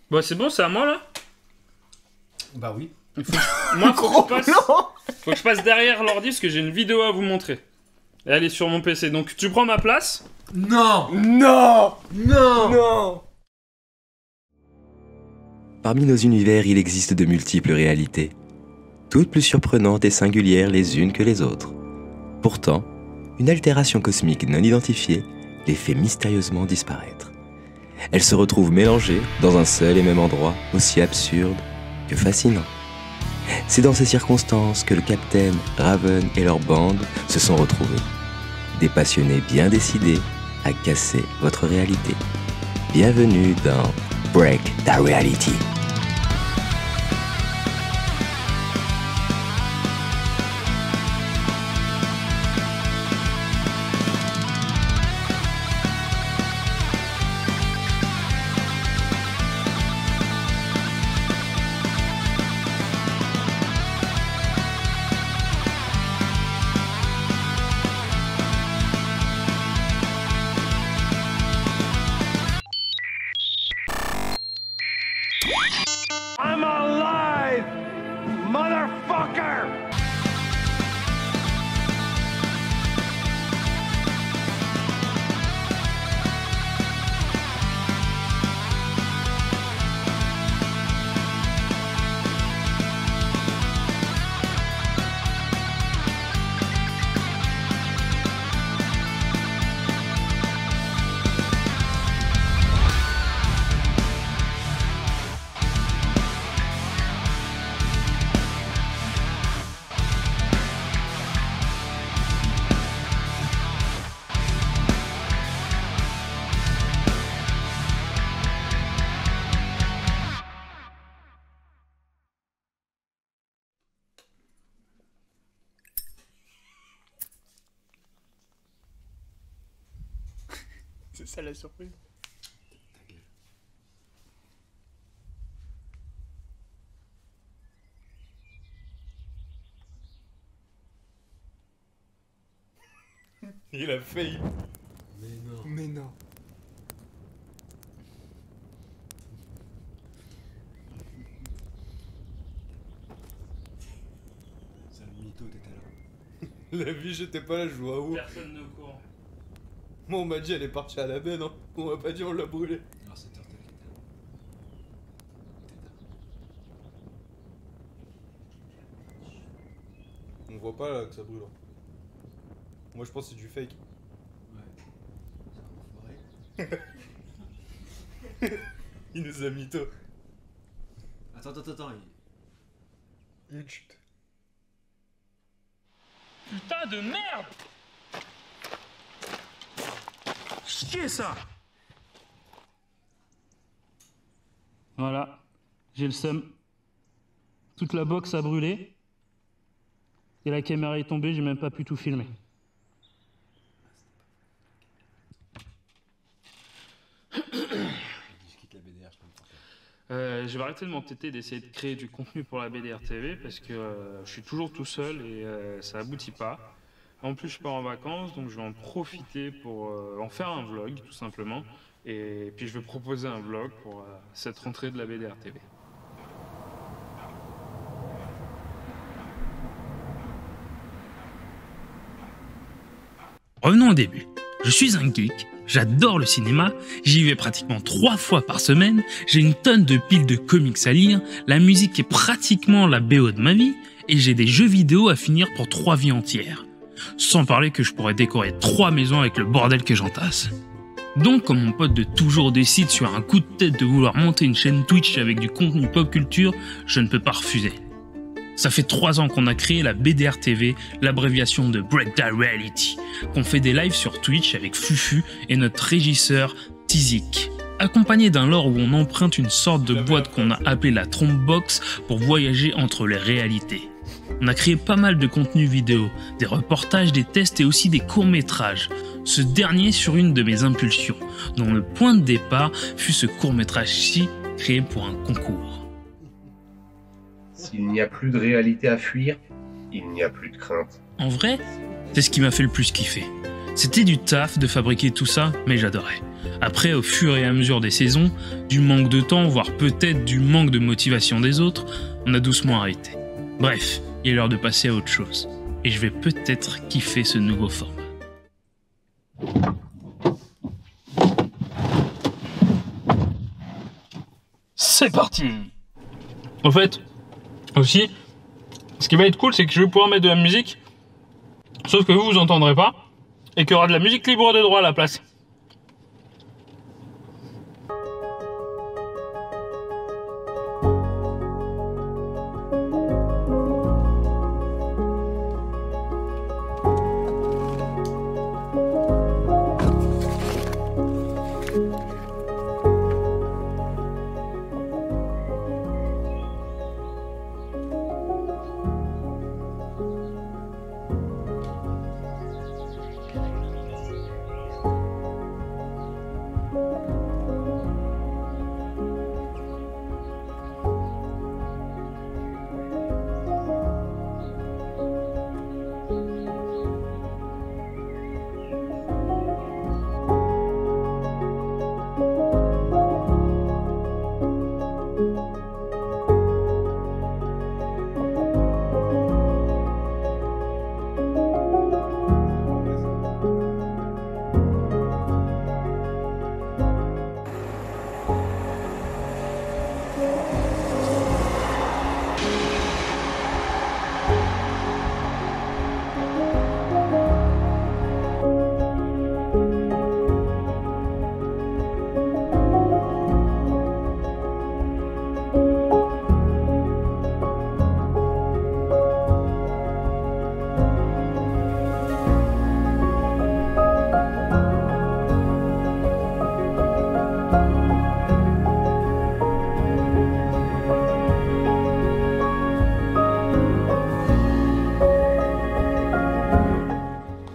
Bah c'est bon, c'est à moi là. Bah oui. Moi, faut que je passe derrière l'ordi parce que j'ai une vidéo à vous montrer. Et elle est sur mon PC. Donc tu prends ma place. Non. Non. Non. Non. Parmi nos univers, il existe de multiples réalités, toutes plus surprenantes et singulières les unes que les autres. Pourtant, une altération cosmique non identifiée les fait mystérieusement disparaître. Elles se retrouvent mélangées dans un seul et même endroit, aussi absurde que fascinant. C'est dans ces circonstances que le capitaine, Raven et leur bande se sont retrouvés. Des passionnés bien décidés à casser votre réalité. Bienvenue dans Break the Reality. I'm alive, motherfucker! C'est ça la surprise. Il a failli. Mais non. Mais non. C'est un mytho, t'étais là. La vie, j'étais pas là, je jouais à WoW. Personne ne court. Moi, on m'a dit elle est partie à la baie, non? On m'a pas dit on l'a brûlée. Alors c'est Turtle qui était là. On voit pas là que ça brûle. Moi, je pense que c'est du fake. Ouais. C'est un enfoiré. Il nous a mytho. Attends. Une chute. Putain de merde! Chier ça! Voilà, j'ai le seum. Toute la box a brûlé. Et la caméra est tombée, j'ai même pas pu tout filmer. Je quitte la BDR, je peux me porter. Je vais arrêter de m'entêter d'essayer de créer du contenu pour la BDR TV parce que je suis toujours tout seul et ça aboutit pas. En plus, je pars en vacances, donc je vais en profiter pour en faire un vlog, tout simplement. Et puis, je vais proposer un vlog pour cette rentrée de la BDR TV. Revenons au début. Je suis un geek, j'adore le cinéma, j'y vais pratiquement 3 fois par semaine, j'ai une tonne de piles de comics à lire, la musique est pratiquement la BO de ma vie, et j'ai des jeux vidéo à finir pour 3 vies entières. Sans parler que je pourrais décorer 3 maisons avec le bordel que j'entasse. Donc, comme mon pote de toujours décide sur un coup de tête de vouloir monter une chaîne Twitch avec du contenu pop culture, je ne peux pas refuser. Ça fait 3 ans qu'on a créé la BDR TV, l'abréviation de Break the Reality, qu'on fait des lives sur Twitch avec Fufu et notre régisseur Tizik. Accompagné d'un lore où on emprunte une sorte de boîte qu'on a appelée la Trombbox pour voyager entre les réalités. On a créé pas mal de contenu vidéo, des reportages, des tests et aussi des courts-métrages. Ce dernier sur une de mes impulsions, dont le point de départ fut ce court-métrage-ci créé pour un concours. S'il n'y a plus de réalité à fuir, il n'y a plus de crainte. En vrai, c'est ce qui m'a fait le plus kiffer. C'était du taf de fabriquer tout ça, mais j'adorais. Après, au fur et à mesure des saisons, du manque de temps, voire peut-être du manque de motivation des autres, on a doucement arrêté. Bref, il est l'heure de passer à autre chose. Et je vais peut-être kiffer ce nouveau format. C'est parti! En fait, aussi, ce qui va être cool, c'est que je vais pouvoir mettre de la musique, sauf que vous entendrez pas, et qu'il y aura de la musique libre de droit à la place.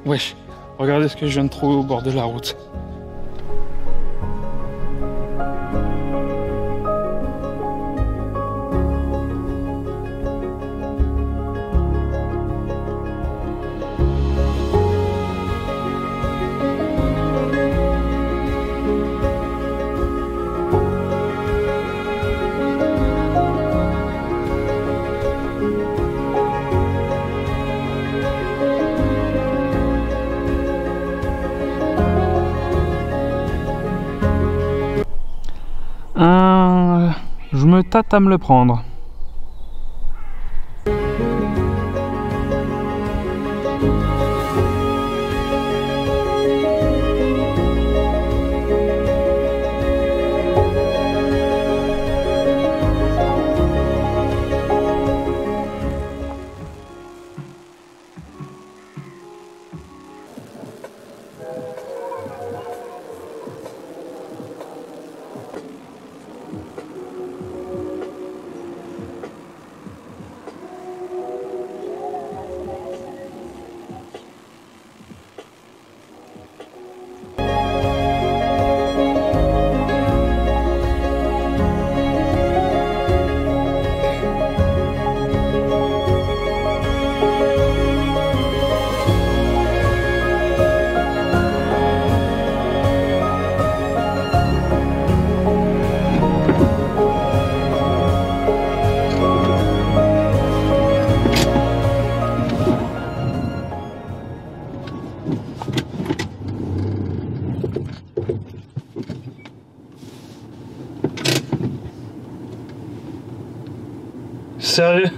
Wesh, regardez ce que je viens de trouver au bord de la route. Je me tâte à me le prendre. Sérieux?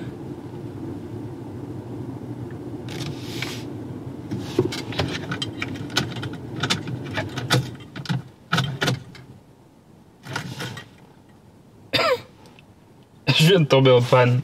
Je viens de tomber en panne.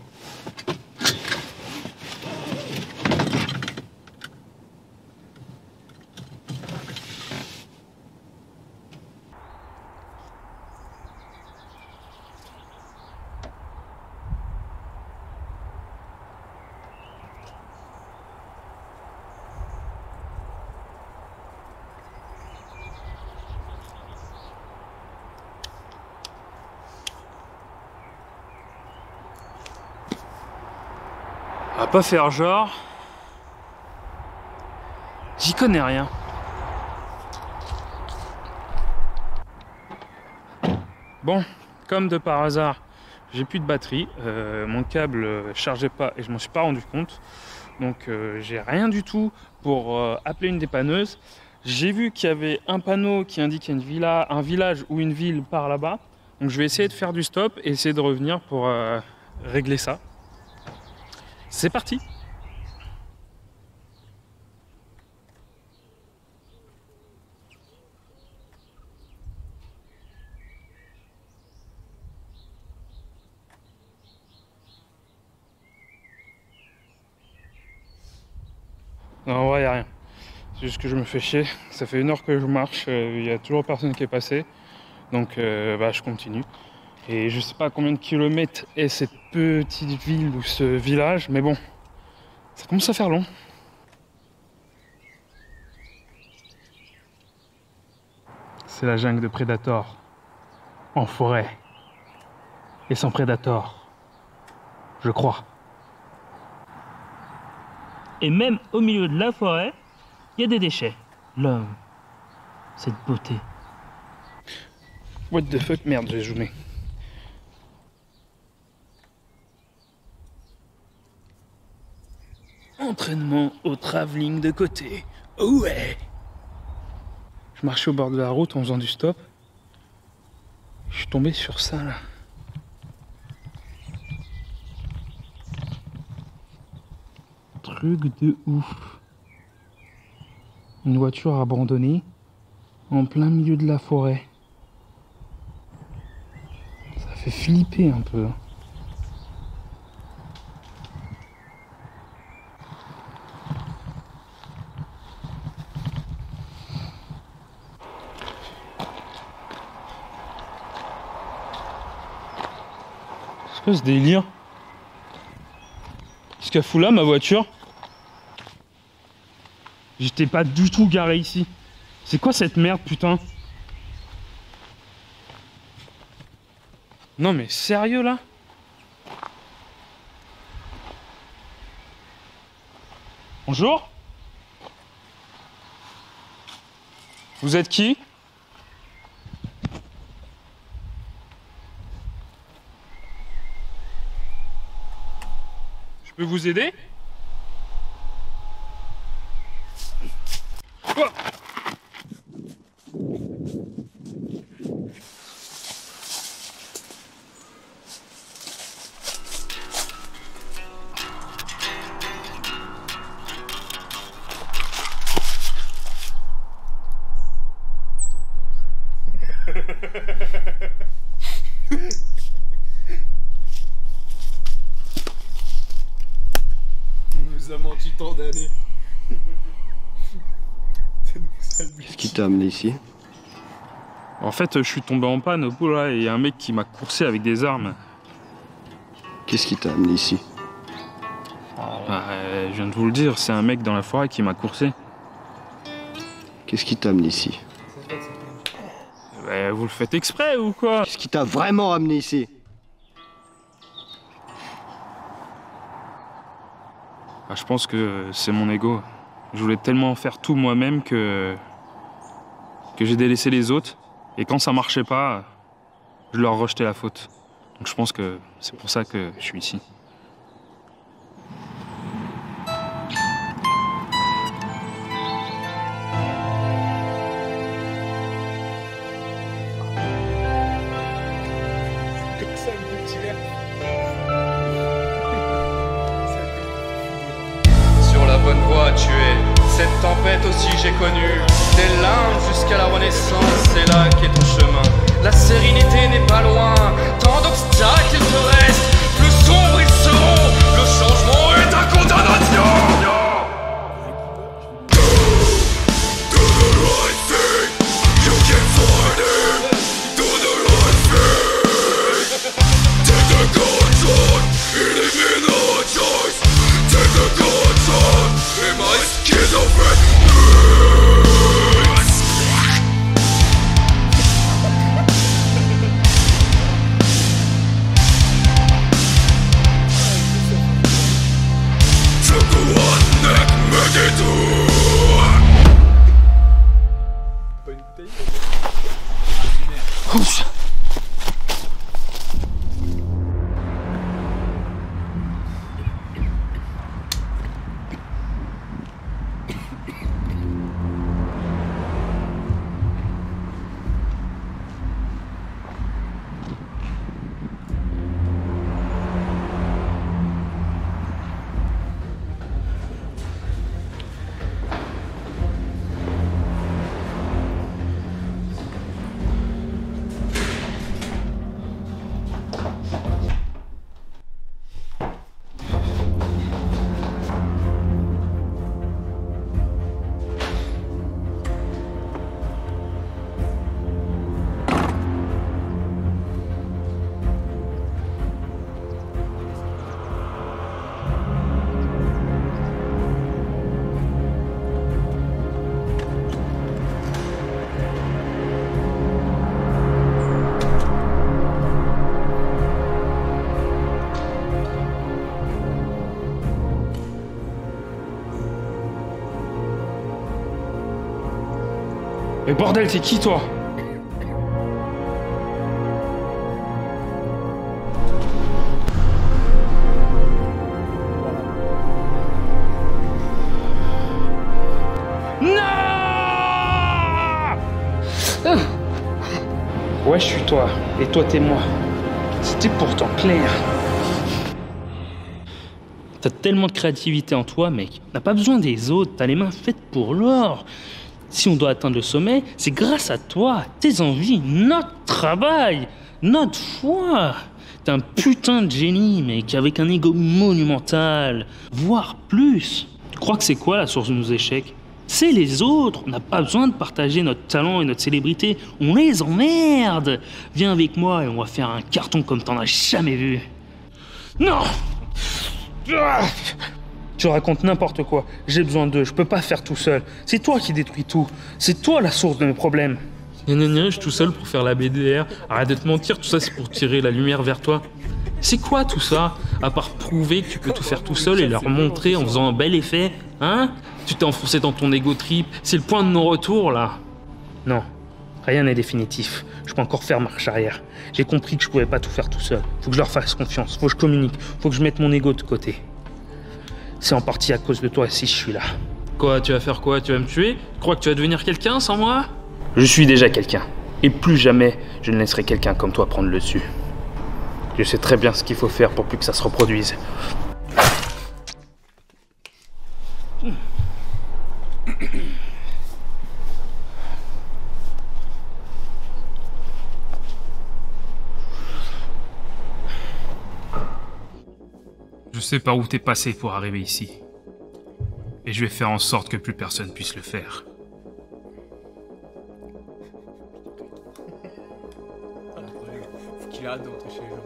On va pas faire genre. J'y connais rien. Bon, comme de par hasard, j'ai plus de batterie, mon câble chargeait pas et je m'en suis pas rendu compte. Donc j'ai rien du tout pour appeler une dépanneuse. J'ai vu qu'il y avait un panneau qui indiquait un village ou une ville par là-bas. Donc je vais essayer de faire du stop et essayer de revenir pour régler ça. C'est parti! Non, en vrai, il n'y a rien. C'est juste que je me fais chier. Ça fait 1 heure que je marche, il n'y a toujours personne qui est passé. Donc je continue. Et je sais pas combien de kilomètres est cette petite ville ou ce village, mais bon, ça commence à faire long. C'est la jungle de Predator, en forêt, et sans Predator, je crois. Et même au milieu de la forêt, il y a des déchets. L'homme, cette beauté. What the fuck, merde, j'ai zoomé. Entraînement au travelling de côté. Oh ouais! Je marchais au bord de la route en faisant du stop. Je suis tombé sur ça là. Truc de ouf. Une voiture abandonnée en plein milieu de la forêt. Ça fait flipper un peu. C'est quoi ce délire? Qu'est-ce qu'elle fout là, ma voiture? J'étais pas du tout garé ici. C'est quoi cette merde, putain? Non mais sérieux là? Bonjour? Vous êtes qui? Je peux vous aider? Oh! On nous a menti tant d'années. Qu'est-ce qui t'a amené ici? En fait, je suis tombé en panne au bout là et il y a un mec qui m'a coursé avec des armes. Qu'est-ce qui t'a amené ici? Je viens de vous le dire, c'est un mec dans la forêt qui m'a coursé. Qu'est-ce qui t'a amené ici? Vous le faites exprès ou quoi? Qu'est-ce qui t'a vraiment amené ici? Je pense que c'est mon ego. Je voulais tellement faire tout moi-même que j'ai délaissé les autres. Et quand ça marchait pas, je leur rejetais la faute. Donc je pense que c'est pour ça que je suis ici. Sur la bonne voie tu es. Cette tempête aussi j'ai connu. Dès l'Inde jusqu'à la Renaissance, c'est là qu'est ton chemin. La sérénité n'est pas loin. Tant d'obstacles il te reste. Plus sombres ils seront. Le changement est ta condamnation. Mais bordel, t'es qui toi? Ouais, je suis toi, et toi t'es moi. C'était pourtant clair. T'as tellement de créativité en toi, mec. T'as pas besoin des autres, t'as les mains faites pour l'or. Si on doit atteindre le sommet, c'est grâce à toi, tes envies, notre travail, notre foi. T'es un putain de génie, mec, avec un ego monumental, voire plus. Tu crois que c'est quoi la source de nos échecs? C'est les autres. On n'a pas besoin de partager notre talent et notre célébrité. On les emmerde. Viens avec moi et on va faire un carton comme t'en as jamais vu. Non! Tu racontes n'importe quoi. J'ai besoin d'eux. Je peux pas faire tout seul. C'est toi qui détruis tout. C'est toi la source de mes problèmes. Je suis tout seul pour faire la BDR. Arrête de te mentir. Tout ça, c'est pour tirer la lumière vers toi. C'est quoi tout ça? À part prouver que tu peux tout faire tout seul et leur montrer en faisant un bel effet, hein? Tu t'es enfoncé dans ton ego trip, c'est le point de non-retour là. Non, rien n'est définitif. Je peux encore faire marche arrière. J'ai compris que je pouvais pas tout faire tout seul. Faut que je leur fasse confiance, faut que je communique, faut que je mette mon ego de côté. C'est en partie à cause de toi si je suis là. Quoi, tu vas faire quoi? Tu vas me tuer? Tu crois que tu vas devenir quelqu'un sans moi? Je suis déjà quelqu'un. Et plus jamais je ne laisserai quelqu'un comme toi prendre le dessus. Je sais très bien ce qu'il faut faire pour plus que ça se reproduise. Je sais par où t'es passé pour arriver ici. Et je vais faire en sorte que plus personne puisse le faire. Faut qu'il arrête de rentrer chez les gens.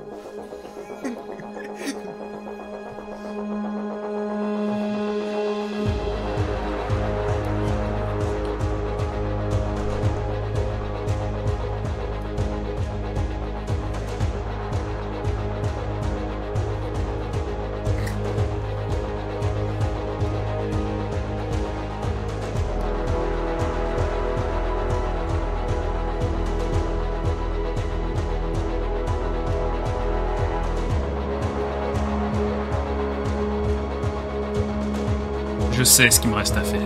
Je sais ce qu'il me reste à faire.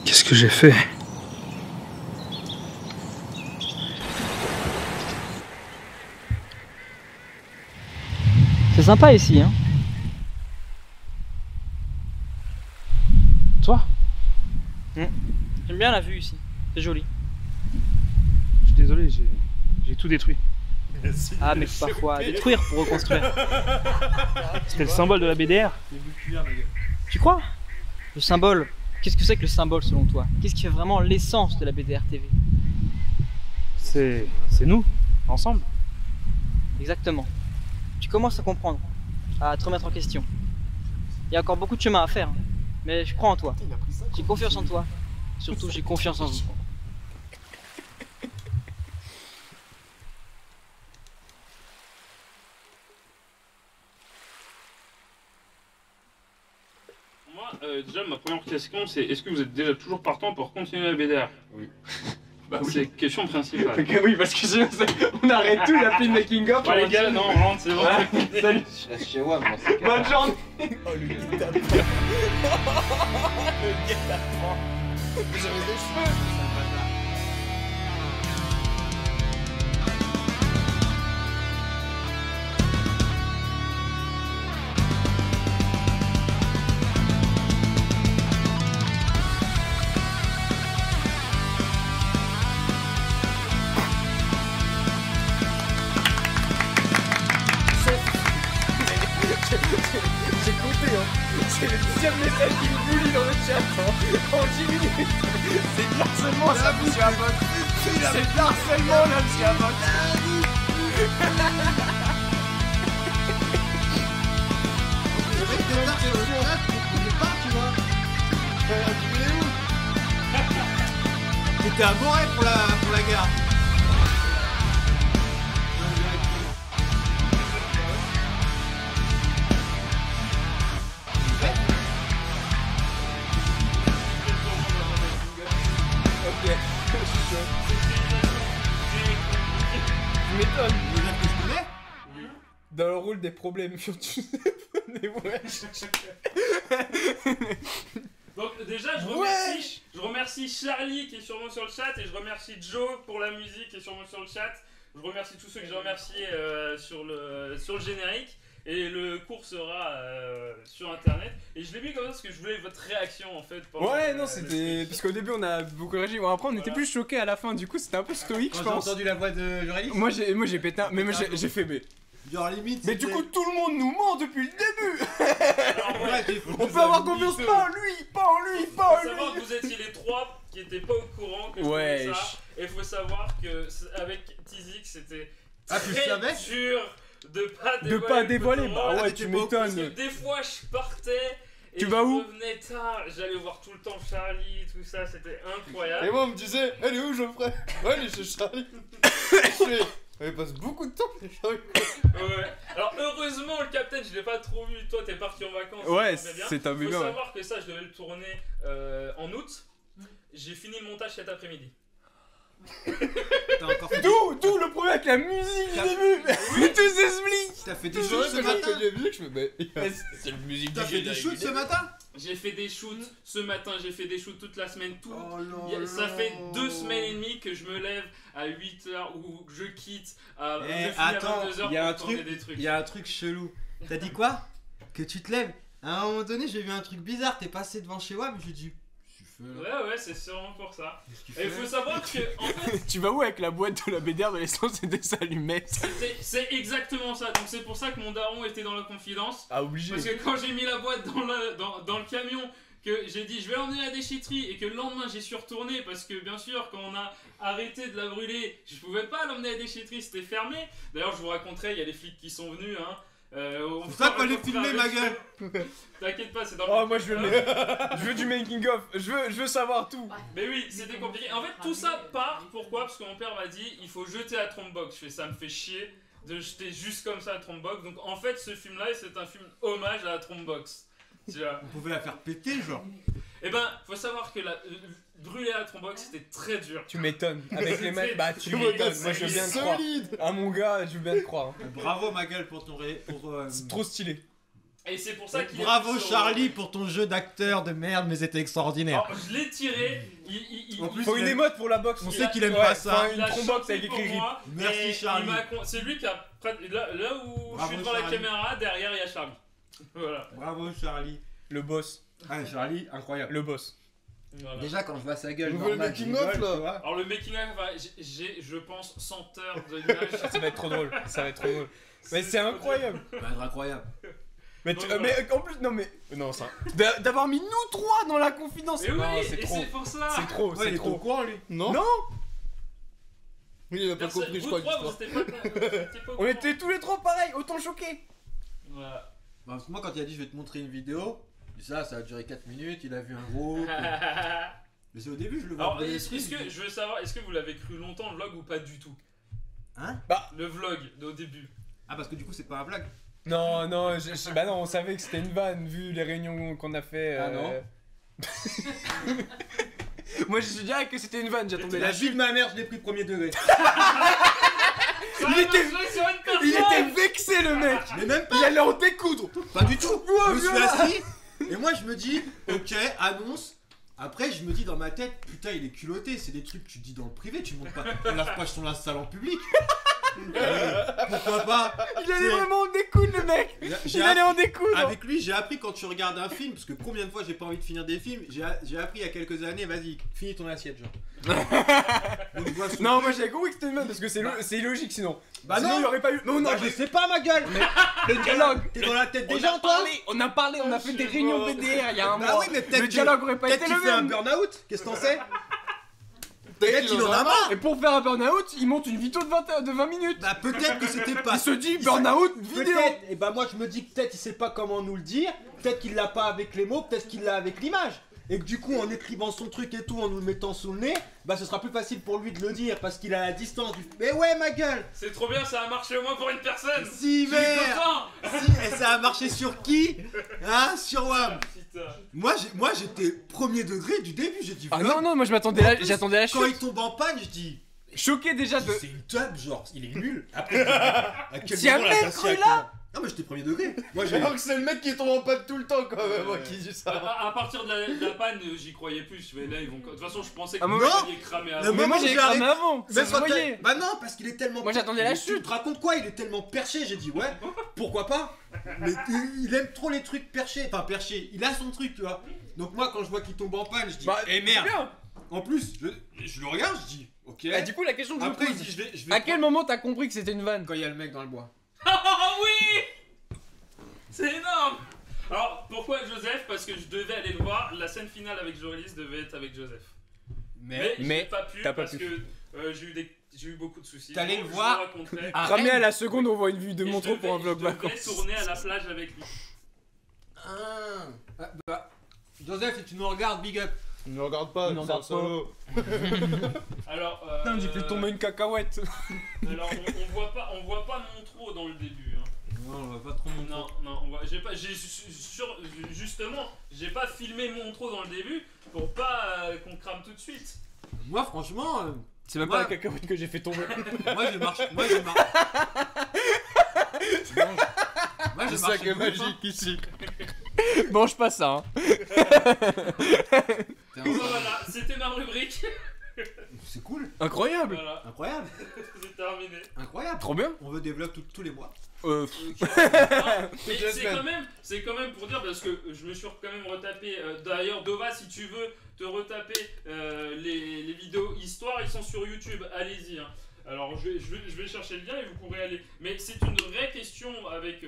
Qu'est-ce que j'ai fait? C'est sympa ici, hein. Toi? J'aime bien la vue ici, c'est joli. Je suis désolé, j'ai tout détruit. Ah mais parfois détruire pour reconstruire. C'était le symbole de la BDR. Tu crois? Le symbole, qu'est-ce que c'est que le symbole selon toi? Qu'est-ce qui fait vraiment l'essence de la BDR TV? C'est nous, ensemble. Exactement. Tu commences à comprendre, à te remettre en question. Il y a encore beaucoup de chemin à faire, hein. Mais je crois en toi. J'ai confiance en toi. Surtout, j'ai confiance en vous. Moi, déjà, ma première question, c'est est-ce que vous êtes déjà toujours partant pour continuer la BDR? Oui. Bah, c'est la question principale. Ok, oui, parce que sinon, on arrête tout, il a plus de making-of. Ouais, les gars, non, rentre, c'est bon. Salut. Je reste chez moi, dans ces cas. Bonne journée. Oh, le guet-apens. Le guet-apens. J'avais des cheveux. J'ai compté, hein. C'est le 10e message qui me bully dans le chat en 10 minutes. C'est de l'harcèlement ça, monsieur Abbott. C'est de l'harcèlement là, monsieur Abbott. Le mec de là, je sais pas, tu vois. T'étais à Boré pour la gare. Tu m'étonnes. Dans le rôle des problèmes furtifs. Donc déjà, je remercie Charlie qui est sûrement sur le chat et je remercie Joe pour la musique qui est sûrement sur le chat. Je remercie tous ceux que j'ai remerciés sur le générique. Et le cours sera sur internet. Et je l'ai mis comme ça parce que je voulais votre réaction en fait. Ouais, non, c'était. Parce qu'au début on a beaucoup réagi. Bon, après on était plus choqués à la fin, du coup c'était un peu stoïque, je pense. J'ai entendu la voix de Jorélis. Moi j'ai pété un. Mais moi j'ai fait B. Genre limite. Mais du coup tout le monde nous ment depuis le début. Ouais, on peut avoir confiance pas en lui, pas en lui, pas en Faut savoir lui. que vous étiez les trois qui étaient pas au courant que je faisais ça. Et faut savoir que avec Tizix c'était très dur de pas dévoiler. Bah ouais, tu m'étonnes. Parce que des fois je partais et tu vas où? Je revenais tard, j'allais voir tout le temps Charlie, tout ça, c'était incroyable. Et moi on me disait, elle est où Geoffrey? Ouais, elle est chez Charlie. Elle passe beaucoup de temps chez Charlie. Ouais. Alors heureusement le Captain je l'ai pas trop vu, toi t'es parti en vacances. Ouais, c'est un Faut bébé. savoir que ça je devais le tourner en août. J'ai fini le montage cet après-midi. D'où le problème avec la musique du début. Mais tout s'explique. T'as fait des shoots ce matin? C'est le musique. T'as fait des shoots ce matin? J'ai fait des shoots ce matin, j'ai fait des shoots toute la semaine, tout. Ça fait 2 semaines et demie que je me lève à 8h ou que je quitte à 22h pour tourner des trucs. Il y a un truc chelou. T'as dit quoi? Que tu te lèves? À un moment donné, j'ai vu un truc bizarre. T'es passé devant chez WAM, j'ai dit. Ouais, c'est sûrement pour ça. Et il faut savoir que, en fait. Tu vas où avec la boîte de la BDR de l'essence et des allumettes? C'est exactement ça. Donc c'est pour ça que mon daron était dans la confidence. Ah, obligé. Parce que quand j'ai mis la boîte dans le camion, que j'ai dit je vais l'emmener à la déchetterie et que le lendemain j'y suis retourné parce que bien sûr quand on a arrêté de la brûler, je pouvais pas l'emmener à la déchetterie, c'était fermé. D'ailleurs je vous raconterai, il y a les flics qui sont venus. Hein. C'est ça qu'on les filmer ma gueule. T'inquiète pas, c'est dans le. Oh moi je veux du making of, je veux savoir tout. Mais oui, c'était compliqué. En fait tout ça part, pourquoi? Parce que mon père m'a dit il faut jeter la Trombbox. Je fais ça me fait chier de jeter juste comme ça la Trombbox. Donc en fait ce film là c'est un film hommage à la Trombbox. On pouvait la faire péter genre. Eh ben faut savoir que brûler la Trombbox c'était très dur. Tu m'étonnes, avec les mains, bah tu m'étonnes, moi je veux bien te croire. Ah mon gars, je veux bien te croire. Bravo ma gueule pour ton C'est trop stylé. Et c'est pour ça qu'il est Bravo mis sur- Charlie pour ton jeu d'acteur de merde, mais c'était extraordinaire. Alors, je l'ai tiré. En plus, faut une émote pour la boxe. On sait qu'il aime pas ça. Une trombox avec écrit RIP. Merci, Charlie. C'est lui qui a. Là où Bravo, je suis devant la Charlie. caméra, derrière il y a Charlie. Voilà. Bravo Charlie. Le boss. Ah Charlie, incroyable. Le boss. Voilà. Déjà quand je vois sa gueule, Vous voulez le normal, je making of, rigole, là tu vois. Alors le making of, j'ai je pense 100 heures de images. Ça va être trop drôle. Ça va être trop drôle. Mais c'est incroyable. Ça va être incroyable. Mais, Donc, mais en plus, non mais. Non, ça. D'avoir mis nous trois dans la confidence. Et oui, Non, c'est et trop. c'est pour ça. C'est trop, Ouais, c'est il est au trop. courant lui. Non. Non. Oui, il a pas Personne- compris, je vous crois. trois, vous l'histoire. étiez pas au On courant. était tous les trois pareils, autant choqués. Voilà. Bah, parce que moi quand il a dit je vais te montrer une vidéo, ça a duré 4 minutes, il a vu un groupe. Mais c'est au début je le vois. Alors, dans est-ce l'esprit, que je veux savoir, est-ce que vous l'avez cru longtemps le vlog ou pas du tout? Hein? Le vlog au début. Ah parce que du coup c'est pas un blague. Non, non, bah non, on savait que c'était une vanne vu les réunions qu'on a fait. Ah non. Moi je suis direct que c'était une vanne, j'attendais La la vie de ma mère je l'ai pris premier degré. Il était vexé le mec. Mais même pas. Il allait en découdre. Pas du tout. Je me suis voilà. assis et moi je me dis ok annonce. Après je me dis dans ma tête putain il est culotté, c'est des trucs que tu dis dans le privé, tu montes pas, on lave pas son salle en public. Pourquoi pas? Il allait vraiment en découdre le mec. Il allait en découdre. Avec lui j'ai appris quand tu regardes un film, parce que combien de fois j'ai pas envie de finir des films, j'ai appris il y a quelques années, vas-y finis ton assiette genre. Donc, je vois son Non, truc. moi j'avais compris que c'était une vanne parce que c'est illogique sinon. Bah Sinon non. il y aurait pas eu. Non, non, Bah, je sais pas ma gueule. le dialogue. T'es dans la tête des On gens a toi. parlé, on a fait des réunions BDR il y a un Bah mois. oui mais peut-être Le dialogue aurait pas peut-être été qu'il le fait un même. burn-out, qu'est-ce que t'en sais? Peut-être qu'il en a marre. Et pour faire un burn-out, il monte une vidéo de 20 minutes. Bah peut-être que c'était pas. Il se dit burn-out vidéo. Peut-être, et bah moi je me dis que peut-être il sait pas comment nous le dire, peut-être qu'il l'a pas avec les mots, peut-être qu'il l'a avec l'image. Et que du coup en écrivant son truc et tout, en nous le mettant sous le nez, bah ce sera plus facile pour lui de le dire parce qu'il a la distance du... Mais ouais ma gueule. C'est trop bien, ça a marché au moins pour une personne. Si Je suis merde. content. Si, et ça a marché sur qui? Hein? Sur WAM. Putain. Moi j'étais premier degré du début, j'ai dit Ah vlog. non, non, moi je m'attendais là, j'attendais la Quand il chute. tombe en panne, je dis Choqué déjà de. c'est une tub genre, il est nul. Après, à quel Si un moment la mec Dacia cru a là. été- Non mais j'étais premier degré. Moi j'ai... Alors que c'est le mec qui tombe en panne tout le temps quand même, moi qui dis ça. À partir de la panne, j'y croyais plus. Mais là, ils vont. De toute façon, je pensais que Ah, vous moi, alliez cramer avant. Le Mais moi moment où j'ai j'ai cramé arrêté- avant. Ça Même se quand voyait. Bah non, parce qu'il est tellement. Moi, j'attendais la Mais chute. Tu te racontes quoi? Il est tellement perché. J'ai dit ouais, pourquoi pas? Mais il aime trop les trucs perchés. Enfin perché. Il a son truc, tu vois. Donc moi, quand je vois qu'il tombe en panne, je dis Bah, eh c'est merde. bien. En plus, je le regarde, je dis ok. Bah, du coup, la question que je me Après, il pose. dit je vais À quel moment t'as compris que c'était une vanne? quand il y a le mec dans le bois. Ah oui. C'est énorme. Alors, pourquoi Joseph? Parce que je devais aller le voir. La scène finale avec Joris devait être avec Joseph. Mais j'ai Mais pas pu t'as pas parce pu. que j'ai eu beaucoup de soucis. T'es allé Donc, le je voir. vous raconterai. Ah, Cramé à la seconde, on voit une vue de Et mon je trop pour un devais- vlog je devais vacances. tourner à la plage avec lui. Bah, Joseph, si tu nous regardes, big up. Ne regarde pas, Ne c'est un regarde salaud. Alors, Putain, j'ai fait tomber une cacahuète. alors on voit pas mon trop dans le début. Hein. Non, on va pas trop montrer. Non, on voit, justement, j'ai pas filmé mon trop dans le début pour pas qu'on crame tout de suite. Moi, franchement, C'est même Ouais. pas la cacahuète que j'ai fait tomber. moi j'ai marché. Moi j'ai C'est ça qui est marché. magique ici. Mange pas ça, hein. Voilà, c'était ma rubrique. C'est cool, Incroyable. Voilà, incroyable, c'est terminé. incroyable. Trop bien. On veut des vlogs tous les mois. Non, mais la c'est quand même pour dire parce que je me suis quand même retapé. D'ailleurs, Dova, si tu veux te retaper les vidéos histoire, ils sont sur YouTube. Allez-y. Hein. Alors, je vais chercher le lien et vous pourrez aller. Mais c'est une vraie question avec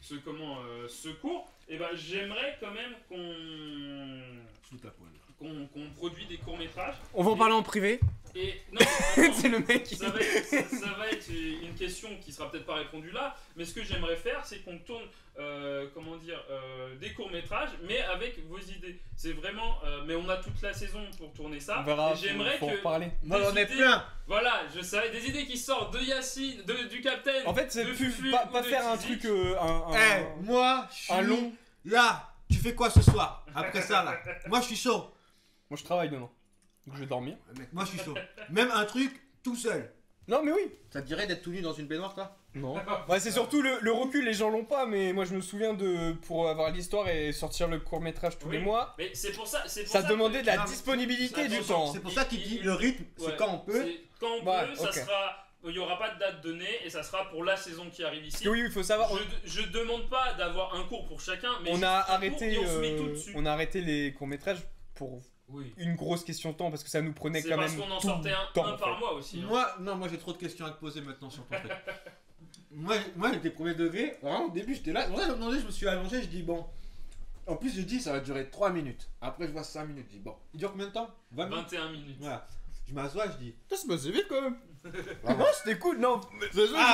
ce cours. Et ben, j'aimerais quand même qu'on produit des courts métrages. On va en parler en privé. Et non, attends, C'est le mec qui. ça va être une question qui sera peut-être pas répondue là, mais ce que j'aimerais faire, c'est qu'on tourne, des courts-métrages, mais avec vos idées. C'est vraiment, mais on a toute la saison pour tourner ça. On verra. Et j'aimerais faut en que parler. Moi des j'en ai idées- plein. Voilà, je savais des idées qui sortent de Yacine, du Captain. En fait, c'est de plus Fufu pas ou de faire un Tizi. truc. Moi, je suis un long. là. Tu fais quoi ce soir? Après ça là. Moi je suis chaud. Moi, je travaille demain. Donc, je vais dormir. Mec, moi je suis chaud. Même un truc tout seul. Non, mais oui. Ça te dirait d'être tout nu dans une baignoire, toi? Non. Ouais, c'est surtout le recul, les gens l'ont pas, mais moi je me souviens pour avoir l'histoire et sortir le court-métrage tous les mois. Mais c'est pour ça. Ça demandait de la disponibilité du temps. C'est pour ça qu'il dit le rythme, c'est quand on peut. Quand on peut, ça sera. Il n'y aura pas de date donnée et ça sera pour la saison qui arrive ici. Oui, il faut savoir. Je demande pas d'avoir un cours pour chacun, mais on a arrêté. On se met tout dessus. On a arrêté les courts-métrages pour une grosse question de temps parce que ça nous prenait quand même. C'est parce qu'on en sortait un par mois aussi. Moi j'ai trop de questions à te poser maintenant sur ton truc. Moi j'étais premier degré, vraiment au début j'étais là, je me suis allongé, je dis bon. En plus je dis ça va durer 3 minutes. Après je vois 5 minutes, je dis bon. Il dure combien de temps? 21 minutes. Voilà. Je m'assois, je dis. Ça se passait vite quand même. Non, c'était cool, non.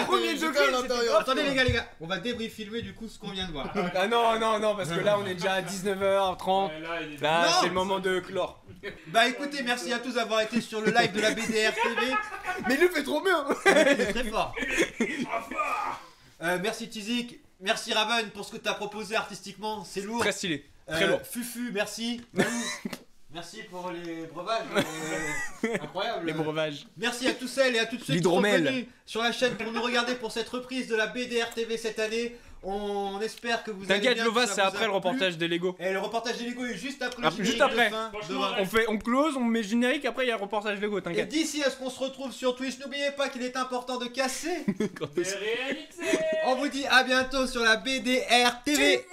Premier degré à l'intérieur. Attendez les gars, on va filmer du coup ce qu'on vient de voir. Ah non, parce que là on est déjà à 19h30. Là c'est le moment de clore. Bah écoutez, merci à tous d'avoir été sur le live de la BDR TV. Mais il le fait trop bien. Il est très fort. Merci Tizik, merci Raven pour ce que t'as proposé artistiquement, c'est lourd. Très stylé, très lourd. Fufu, merci. Merci pour les breuvages, incroyable. Les breuvages. Merci à tous celles et à toutes ceux qui sont venus sur la chaîne pour nous regarder pour cette reprise de la BDR TV cette année. On espère que vous allez bien. T'inquiète Lova, c'est après le reportage des Lego. Et le reportage des Lego est juste après le générique. Juste après. De fin. On close, on met générique, après il y a le reportage Lego, Et t'inquiète. d'ici à ce qu'on se retrouve sur Twitch, n'oubliez pas qu'il est important de casser. Des réalités. On vous dit à bientôt sur la BDR TV.